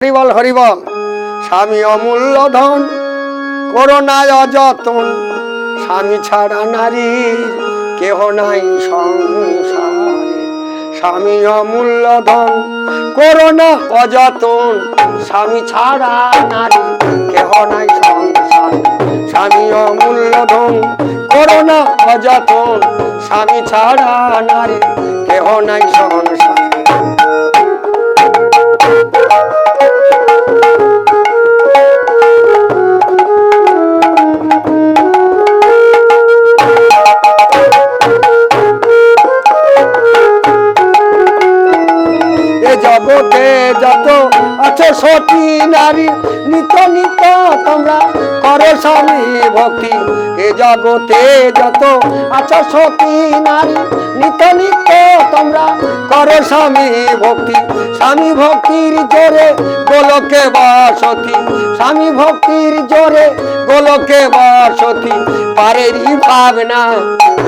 হরিবল হরিবল। স্বামী অমূল্য ধন, করোনায় অযতন, স্বামী ছাড়া নারীর কেহ নাই সংসারে। স্বামী অমূল্য ধন, করোনা অযতন, স্বামী ছাড়া নারী কেহ নাই সংসারে। স্বামী অমূল্য ধন, করোনা অযতন, স্বামী ছাড়া নারী কেহ নাই সংসারে। জগতে যত আছে সতী নারী, নিত নিত তোমরা করো স্বামী ভক্তি। এ জগতে যত আছে সতী নারী, নিত নিত তোমরা করো স্বামী ভক্তি। স্বামী ভক্তির জোরে গোলকে বাসতি, স্বামী ভক্তির জোরে গোলকে বাসতি। পারেরই ভাবনা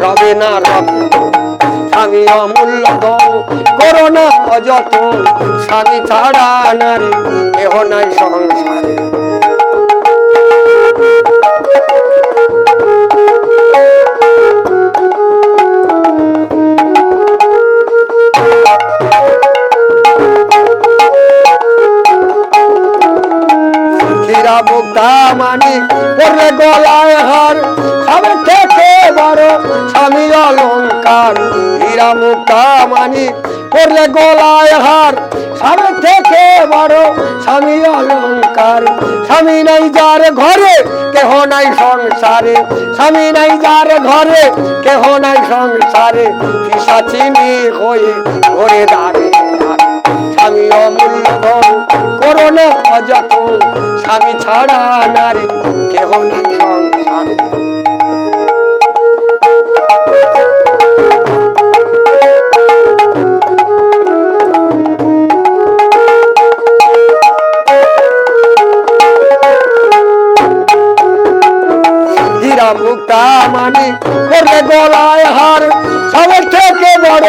রবে না রবে। স্বামী অমূল্য ধন, করোনা অযতন, স্বামী ছাড়া নারী কেহ নাই সংসারে। হীরা মুক্তা মানিক পড়লে গলায় হার, সবের থেকে বড় স্বামী অলংকার। হীরা মুক্তা মানিক পড়লে গলায় হার, সবের থেকে বড় স্বামী অলংকার। স্বামী নাই যার ঘরে কেহ নাই সংসারে, স্বামী নাই যার ঘরে কেহ নাই সংসারে। পিশাচিনী হয়ে ঘরে দাঁড়ে স্বামী অমূল্য ধন, করোনা অযতন, স্বামী ছাড়া নারী কেহ নাই সংসারে। হীরা মুক্তা মানিক পড়লে গলায় হার, সবের থেকে বড়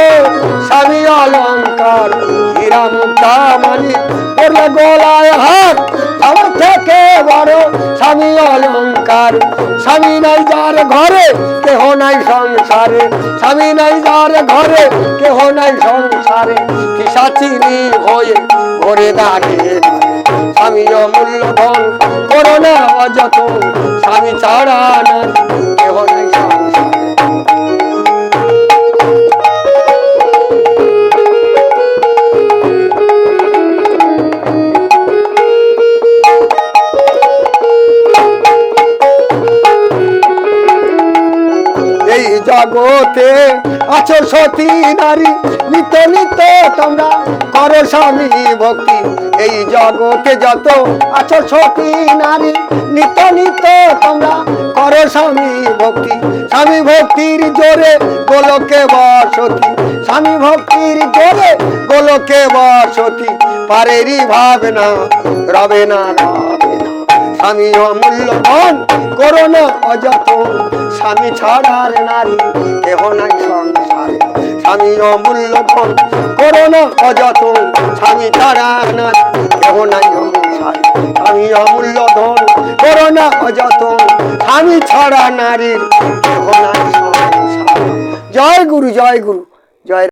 স্বামী অলংকার। হীরা মুক্তা মানিক পড়লে গলায় হার, সবের থেকে বড় স্বামী অলংকার। স্বামী নাই যার ঘরে কেহ নাই সংসারে, স্বামী নাই যার ঘরে কেহ নাই সংসারে। পিশাচিনী হয়ে ঘরে দাঁড়িয়ে স্বামী অমূল্য ধন, করোনা অযতন, স্বামী ছাড়া নারী কেহ নাই সংসারে। এই জগতে আছো সতী নারী, নিত নিত তোমরা করো স্বামী ভক্তি। এই জগতে যত আছো সতী নারী, নিত নিত তোমরা করো স্বামী ভক্তি। স্বামী ভক্তির জোরে গোলকে বাসতি, স্বামী ভক্তির জোরে গোলকে বাসতি। পারেরই ভাবনা রবে না রবে না। স্বামী অমূল্য ধন, করোনা অযতন, স্বামী ছাড়ার নারী কেহ নাই সংসারে। স্বামী অমূল্য ধন, করোনা অযতন, স্বামী ছাড়া নারী কেহ নাই সংসারে। স্বামী অমূল্য ধন, করোনা অযতন, স্বামী ছাড়া নারীর কেহ নাই সংসারে। জয় গুরু, জয় গুরু, জয়।